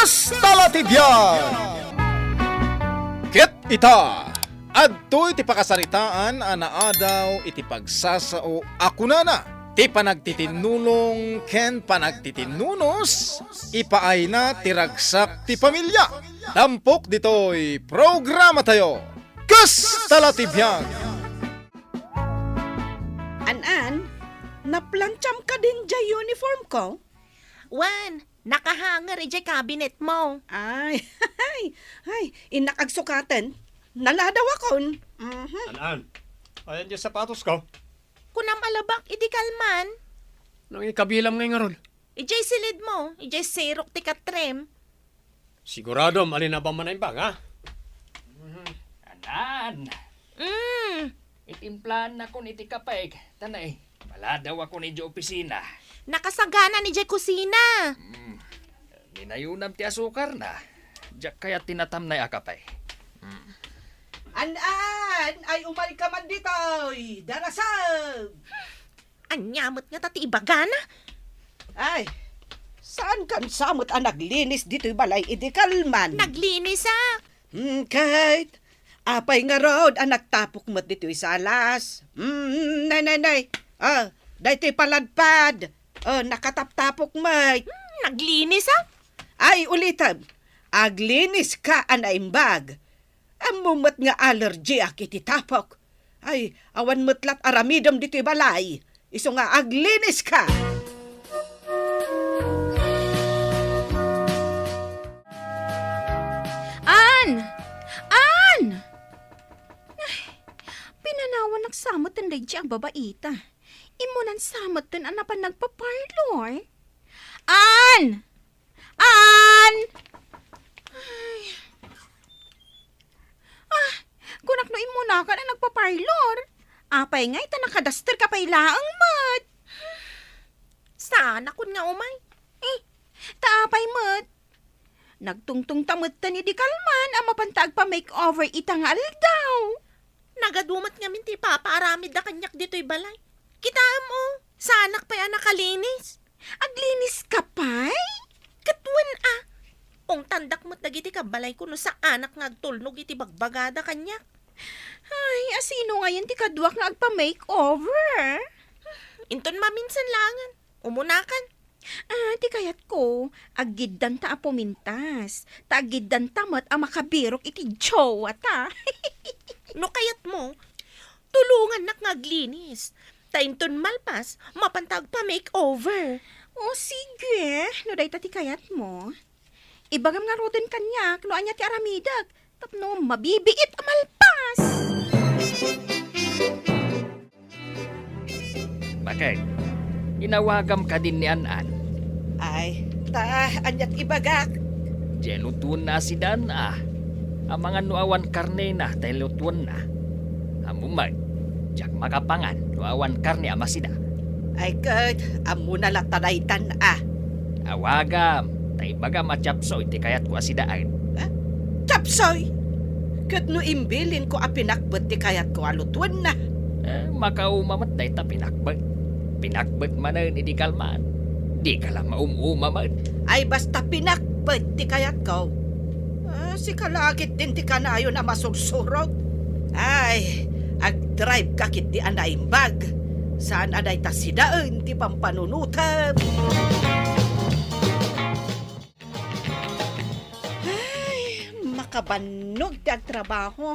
Kastalatibyan! Ket ita, adto iti pakasaritaan anaadaw iti pagsasao ako na. Ti panagtitinulong ken panagtitinunos, ipaay na tiragsak ti pamilya. Tampok ditoy programa tayo, Kastalatibyan! An-an, naplancham ka din dya uniform ko? Wan, nakahanger ijay cabinet mo. Ay, inakagsukatan. Naladaw akon. Anan, ayan yung sapatos ko. Kunam alabak, idi kalman. Nang ikabilam ngay nga rol. Ijay silid mo, ijay sirok ti katrem. Sigurado, malina ba man ang bag, ha? Anan, itimplahan na ko ni Tikapeg. Tanay, wala daw ako ni Diyo opisina. Nakasagana ni ijay kusina. Ninayunam ti asukar na. Diyak kaya tinatam na akapay. An-an, ay umay ka man ditoy. Darasam. Anyamot nga tati ibagana. Ay, saan kan samot ang naglinis dito'y balay idikalman? Naglinis Kahit, apay nga rod ang nagtapok mo't dito'y salas. Nay. Dahito'y paladpad. Nakataptapok mo't. Naglinis Ay, ulitam. Aglinis ka anaimbag. Amumot nga allergy akiti tapok. Ay, awan mutlat aramidom dito'y balay. Iso nga aglinis ka. An! Ay, pinanawan nagsamot ang lady ang babaita. Imunan samot din ang napan nagpaparlor. An! Kunak no imuna ka na nagpaparlor. Apay nga ita nakadaster ka pay laang mat. Sana kun nga umay. Taapay mat. Nagtungtung tamot ta ni di kalman ang mapantag pa makeover itangal daw. Nagadumat nga minti paparamid da kanyak dito'y balay. Kita mo, sanak pa yan nakalinis. Aglinis ka pay? Katwan Ong tandak mo't dagiti ka balay kuno sa anak nga agtulnog iti bagbagada kanyak. Ay, asino ngayon ti kadwak nga agpa-makeover? Inton maminsan langan. Umunakan. Ti kayat ko, agiddan ta apumintas. Ta agiddan ta mat ang makabirok iti jowa ta. No kayat mo, tulungan nak ngaglinis. Tainton malpas, mapantag pa makeover. O sige, no day ti kayat mo. Ibagam nga roden kanyak, no anya ti aramidag. Tapno mabibiit amalpas. Bakit? Inawagam ka din ni Anan. Ay, anyat ibagak. Diyan lutuan na si Dan Ang mga nuawan karne na tayo lutuan na. Amumag, diyak makapangan nuawan karne amasida. Ay, kat, amo na latanaytan Awagam, tayo baga machapso iti kayat ko asidaan. Tapsoy! Kat no imbilin ko pinakbet ti kayat ko alutuan na. Makaumamat tayo ta pinakbet. Pinakbet manan idi kalman. Di ka lang maumumamat. Ay, basta pinakbet ti kayat ko. Si kalagit din ti kanayo na masursurog. Ay, ag-drive kakit di anaimbag. Saan aday ta sidaan ti pampanunutan. Ay, makabanog ti agtrabaho.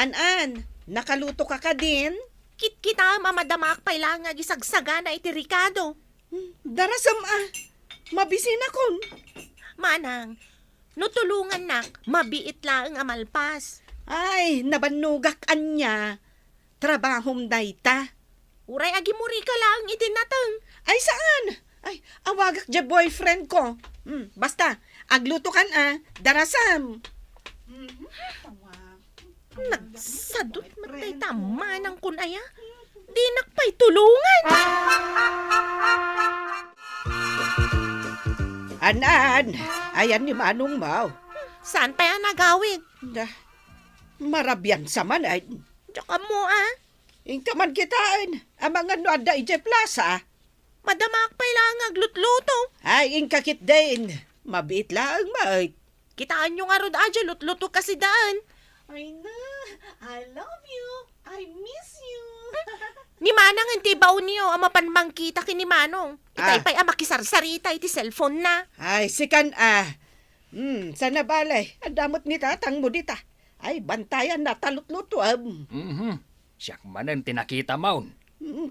An-an, nakaluto ka din? Kit-kita mamadamak pa ilang nga gisagsagana iti Ricardo. Darasam mabisin akon. Manang, nutulungan nak, mabiit lang ang amalpas. Ay, nabanugak anya. Trabahom dayta. Uray agimuri ka lang itinatang. Ay, saan? Ay, awagak dya boyfriend ko. Basta, agluto kan darasam. Nagsadot matay tamanang kunaya. Di nakpay tulungan. Anan, ayan ni Manong Mau. Saan pa yan nagawid? Marabyan sa man ay. Tsaka mo Ingkaman kitaan, ang mga nuada ije plaza. Madamak pa ilang aglutluto. Ay, ingkakit din. Mabit lang, mate. Kitaan nyo nga rod adyo, lut-luto kasi daan. Ay na, I love you. I miss you. Ni Manang hindi baon niyo, ang mapanmang kita kini Manong. Itay Ah. pa'y makisarsarita iti cellphone na. Ay, sikan sana balay. Ang damot ni tatang mo dita. Ay, bantayan na talutluto. Siyak manan tinakita maun.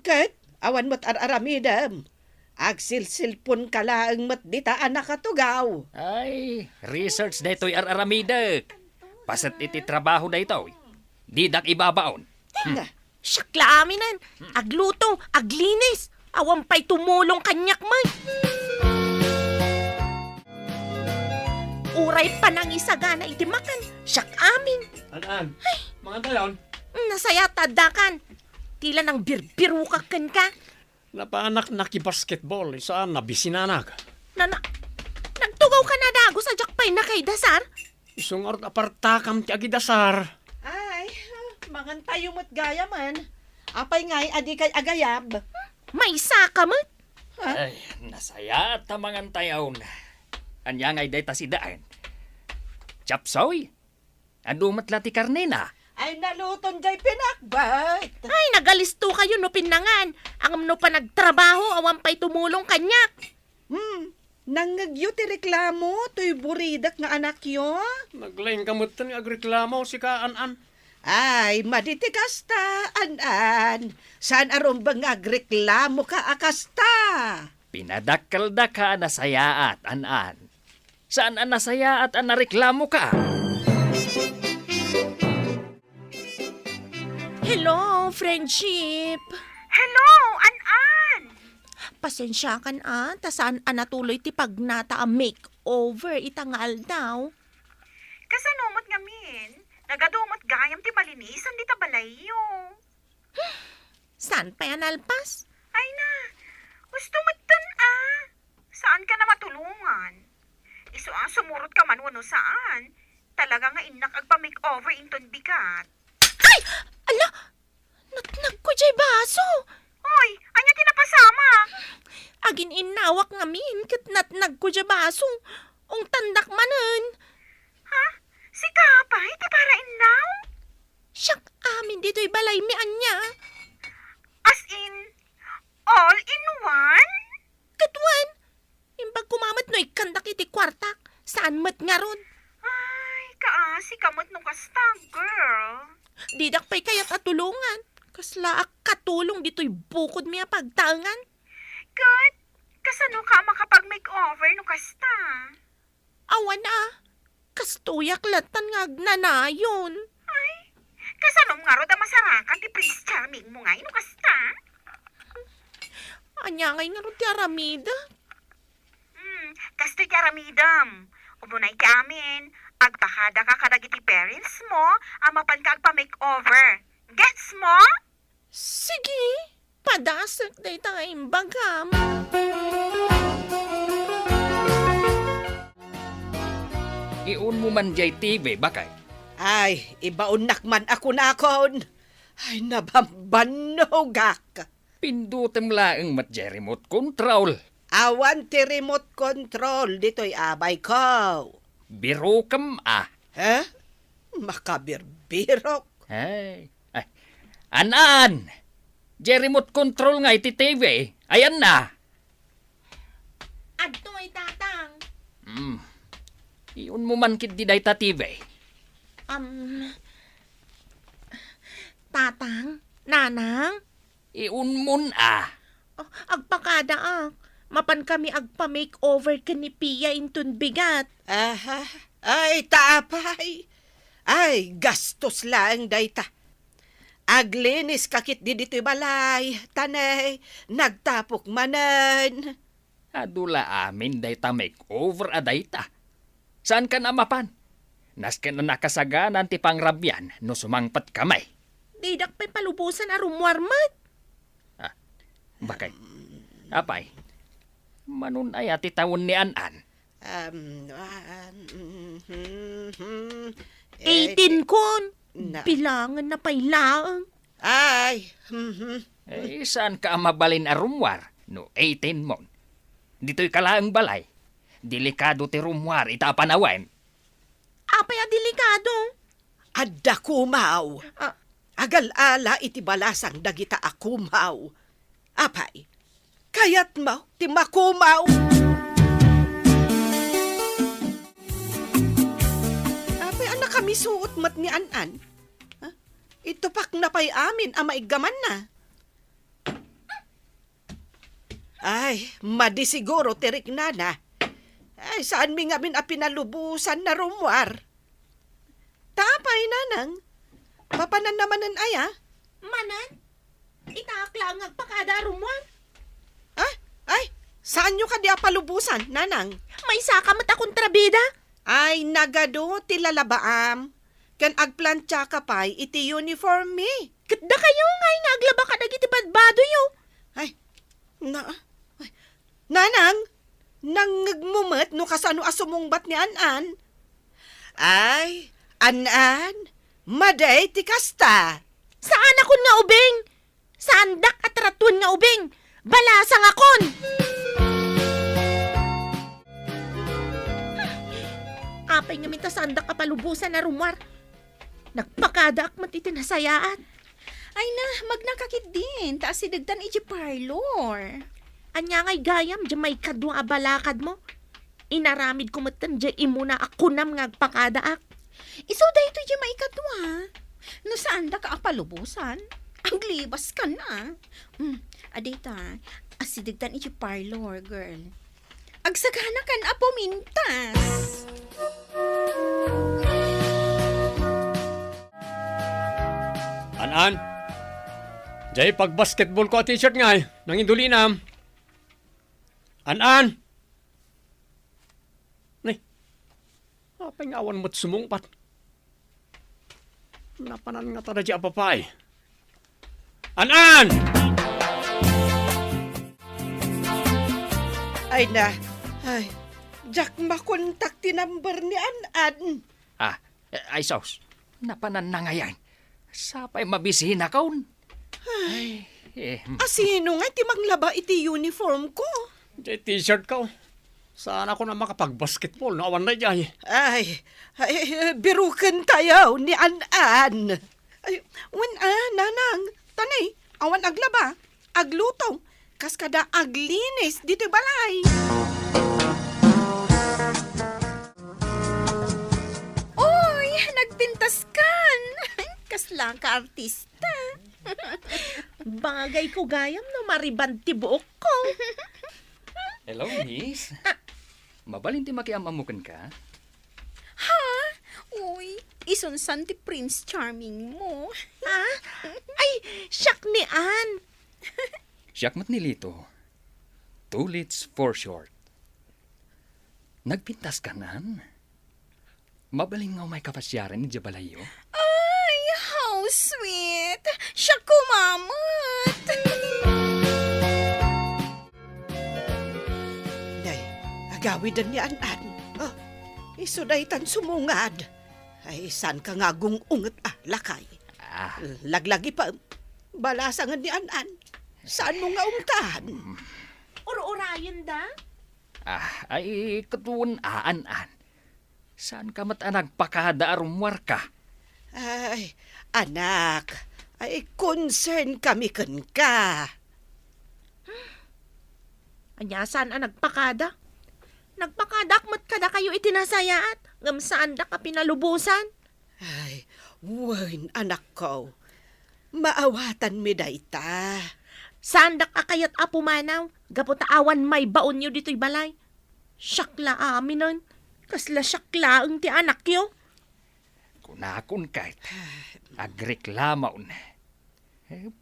Kat, awan mo't ar-aramidam. Agsil-silpon ka lang mo't dita anak katugaw. Ay, research daytoy ar-aramida. Pasat iti trabaho daytoy. Didak ibabaon. Syakla aminan, agluto, aglinis. Awan pa'y tumulong kanyak man. Uray pa nang isagana iti makan. Syak amin. An, mga tayon, Nasaya tadakan. Tila nang birbirukakan ka. napaanak naki-basketball, saan nabisinanak. Nagtugaw ka na dago sa jakpay na kay Dasar. Isong arot apartakam ti agidasar. Ay, mangan tayo mo't gaya man. Apay ngay, adi kay agayab. May saka mo. Ay, nasaya at tamangan tayaw na. Anya ngay day tasidaan. Chapsoy, adumat lati karnena. Ay, naluton jay pinakbat. Ay, nagalisto kayo no pinangan. Ang no pa nagtrabaho, awan pa'y tumulong kanyak. Nangagyo ti reklamo, to'y buridak nga anak yo. Naglaing kamutan nga agreklamo si ka An. Ay, maditikas ta, an-an. Saan aron bang agreklamo ka akasta? Pinadakkel da ka nasaya at an-an. Saan ang nasaya at ang nareklamo ka? Hello, friendship. Hello, An-An! Pasensya kan tasaan natuloy ti pagnata a makeover itangal daw. Kasanumot ngamin, nagadumot gayam ti malinisan di tabalayo. Saan pa yan alpas? Ay na, gusto mo Saan ka na matulungan? Iso ang sumurot ka man wano saan. Talaga nga inak agpa-makeover inton bigat. Ay! Ala! Natnag ko jay baso! Hoy, anya tinapasama? Agin inawak ngamin kat natnag ko jay baso. Ung tandak manen. Ha? Si Kapay, di para inaw? Siyak amin dito'y balay mi anya. As in, all in one? Katwan! Imbag kumamat no ikandak iti kwartak. Saan mat nga ron? Ay, kaasi kamot nung kastag, girl. Didak pa'y kaya't atulungan. Kasla ak katulong dito'y bukod miya pagtangan. Good. Kasano ka makapag-makeover no kasta? Awan kastuyak latan nga agnanayon. Ay, kasano nga ro da masarakan ti Prince Charming mo nga no kasta? Anya ngay nga ron ti aramida. Kasto'y karamidam. Umunay ka amin. Agpakada ka kadagiti parents mo, amapan ka agpa-makeover. Gets mo? Sige, padasak day tayo imbagam. Iun mo man jay TV, bakay? Ay, ibaon nakman ako na akon. Ay, nabambanogak. Pindutem laeng mat jay remote control. Awan ti remote control, dito'y abay ko. Biro kam Ha? Makabirbirok. Ay. An-an! Jay remote control nga iti TV. Ayan na. Adto ay tatang. Iun mo man kit di day ta TV. Tatang, nanang, Iun mun agpakada mapan kami agpa-makeover ka ni Pia intun bigat. Aha. Ay, taapay. Ay, gastos lang dayta. Aglinis kakit di dito'y balay. Tanay, nagtapok manan. Adula amin day ta makeover aday ta. Saan ka na mapan? Nasken na nakasaganan ti pangrabyan no sumangpat kamay. Didak pa'y palubusan a rumwarmat. Bakay? Apay? Manun ay ati tawon ni An-an. 18 kon. na- Bilangan na pailaang. Ay, Saan ka mabalin a rumwar no 18 mon? Dito'y kalaang balay. delikado ti rumwar ita panawan. Apay delikado. Adda kumaw. Ah. Agal-ala iti balasang dagita akumaw. Apay, kayat mo ti makumaw. Apay, anak kami suot mat ni An-an. Ha? Ito pak na pa'y amin, maigaman na. Ay, madi siguro tirik nana. Ay, saan mi nga min pinalubusan na rumwar? Tapay, nanang. Papanan naman ang aya. Manan, itakla ang agpakada rumwan. Ay, saan nyo ka di palubusan, nanang? May saka mata kontrabida. Ay, nagado ti lalabaam. Kan agplantya ka pa'y iti uniform mi. Katda kayo ngay nga aglaba ka dagiti badbado yo. Ay, nanang, nangagmumet no kasano asumungbat ni An-an. Ay, An-an, maday ti kasta. Saan akon nga ubing? Sandak at ratun nga ubing. Balasang akon. Apay nga minta sandak kapalubusan na rumwar. Nagpakada ak matitinasayaat. Ay na, magnakakit din. Taas si dagtan iti parlor. Anya ngay gayam, dyan may kadwa abalakad mo. Inaramid ko matan, dyan imuna ako nam nga agpakada ak. Iso da ito yung maikadwa. No saan da ka palubusan? Ang libas ka na. Adita, asidagtan iti parlor, girl. Agsagana kan apo mintas. An-an, jay pag basketball ko t-shirt nga nang indulinam. An-an! Nay, apay nga awan mo't sumungpat. Napanan nga tada di apapay. An-an! Ay na, ay, Jack makontak ti number ni An-an. Ay sos, napanan na nga yan. Sapay mabisihin na kaun. Ay, Asino nga ti manglaba iti uniform ko? Jay t-shirt ko. Saan ako na makapag-basketball? Naawan na jay. Ay, birukan tayo ni An-an. Ay, nanang, tanay, awan aglaba, agluto, kas kada aglinis, dito balay. Oy, nagpintas kan. Kaslang ka artista. Bagay ko gayam no maribanti buok ko. hello, miss. Mabalinti makiamamukan ka? Ha? Uy, isunsan ti Prince Charming mo. Ha? Ay, siyak ni Ann. Siyakmat nilito. 2 lits for short. Nagpintas ka nan? Mabaling nga may kapasyaran ni Jabalayo? Ay, how sweet. Siya kumamot. Day, agawidan ni An-an. Oh, isudaytan sumungad. Ay, saan ka nga unget lakay? Laglagi pa, balasangan ni An-an. Saan mo nga umtahan? Ur-urayan da? Ay katuon aan-an. Saan ka matanag pakada arumwar ka? Ay, anak, ay concern kami kan ka. Anya saan ang nagpakada? Nagpakadak mat kada kayo itinasayaat. Ngam saan da ka pinalubusan? Ay, wen anak ko. Maawatan mi dayta. Saan da ka kayat apumanaw? Gaputaawan may baon nyo dito'y balay. Syakla aminon. Kasla syakla ang ti anak yo. Kunakon kahit agreklamaon.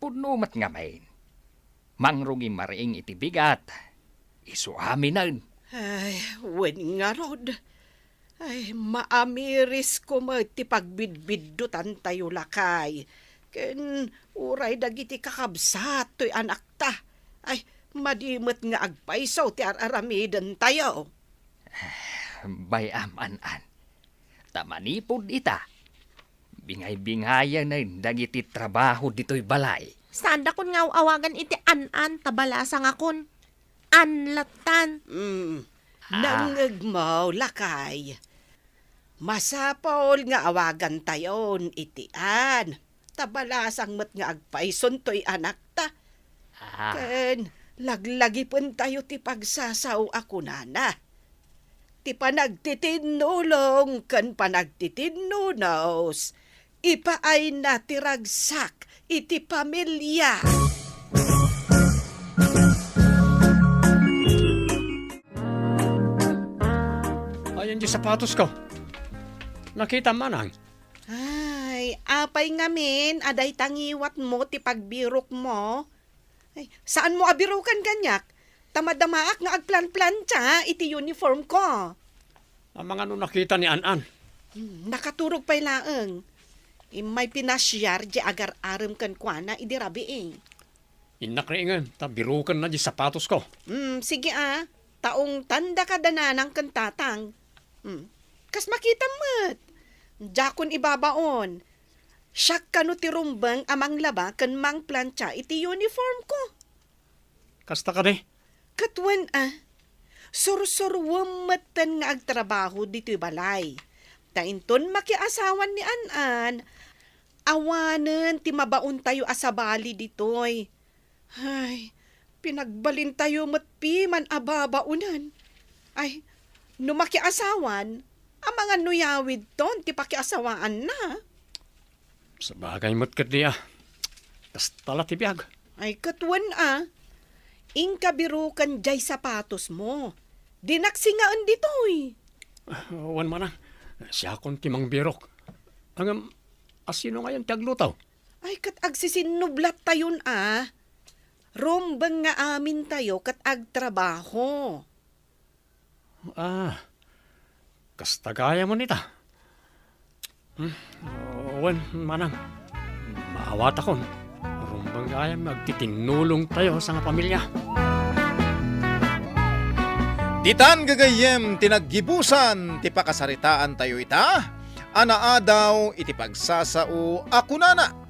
Puno mat nga main. Mangrungi mariing iti bigat. Isu aminan. Ay, wen nga rod. Ay, maamiris ko mo ti pagbidbiddutan tayo lakay. Ken uray dagiti kakabsat to'y anak ta. Ay, madimot nga agpaisaw ti araramidan tayo. Bayam an-an. Tamanipod ita. Bingay-bingayan na dagiti trabaho dito'y balay. Saan da kun nga awagan iti an-an tabalasang akon. Anlatan. Nangagmaw lakay. Masapol nga awagan tayon itian. Tabalasang mat nga agpaison to'y anak ta. Ken, laglagi pun tayo ti pagsasaw ako nana. Ti panagtitinulong ken panagtitinunos. Ipaay na ti ragsak iti pamilya. Ayan di sapatos ko. Nakita manang. Ay, apay ngamin, aday tangiwat mo, ti pagbirok mo. Ay, saan mo abirukan ganyak? Tamadamaak nga agplan-plancha, iti uniform ko. Ang mga nakita ni Anan. Nakaturog pa'y laeng. May pinasyar, di agar-aram kan kwa na, idirabiing. Inakringan, tabirukan na di sapatos ko. Sige taong tanda ka dananang kan tatang. Kas makita mo't. Jakon ibabaon. Siyak kano ti rumbang amang laba kan mang plancha iti uniform ko. Kasta ka de. Katwan sursurwam matan nga agtrabaho dito'y balay. Tainton makiasawan ni Anan. Awanen ti mabaon tayo asabali dito'y. Ay, pinagbalin tayo matpi man ababaunan. Ay, no makiasawan, ang mga nuyawid ton, ti pakiasawaan na. Sa bagay mo't kadiya. Kasta la tibiyag. Ay, katwan ingkabirukan jay sapatos mo. Dinaksingaan dito'y. Wan manang. Siya akong timang birok. Ang asino ngayon tiaglutaw? Ay, kat agsisinublat tayon Rombang nga amin tayo kat agtrabaho. Kasta gaya mo nita. Wan manang. Maawat akon. Rumbang gaya magtitinulong tayo sa nga pamilya. Ditan gagayem tinaggibusan ti pakasaritaan tayo ita. Anaa daw iti pagsasao ako nana.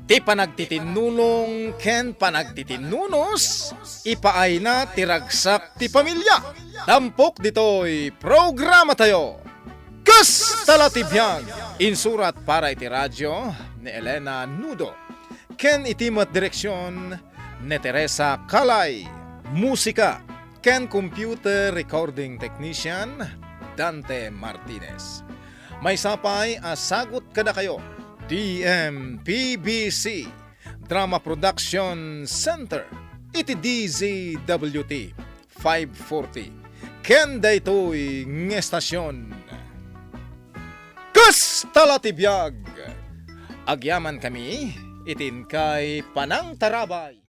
Ti panagtitinulong ken panagtitinunos. Ipaay na tiragsak ti pamilya. Tampok dito'y programa tayo. Kas talatibyan. Insurat para iti radyo ni Elena Nudo. Ken itimat direksyon ni Teresa Calay. Musika ken computer recording technician Dante Martinez. May sapay asagot kada kayo. DMPBC Drama Production Center iti DZWT 540 ken daytoy ng estasyon. Kas talatibiyag. Agyaman kami itin kay Panang Tarabay.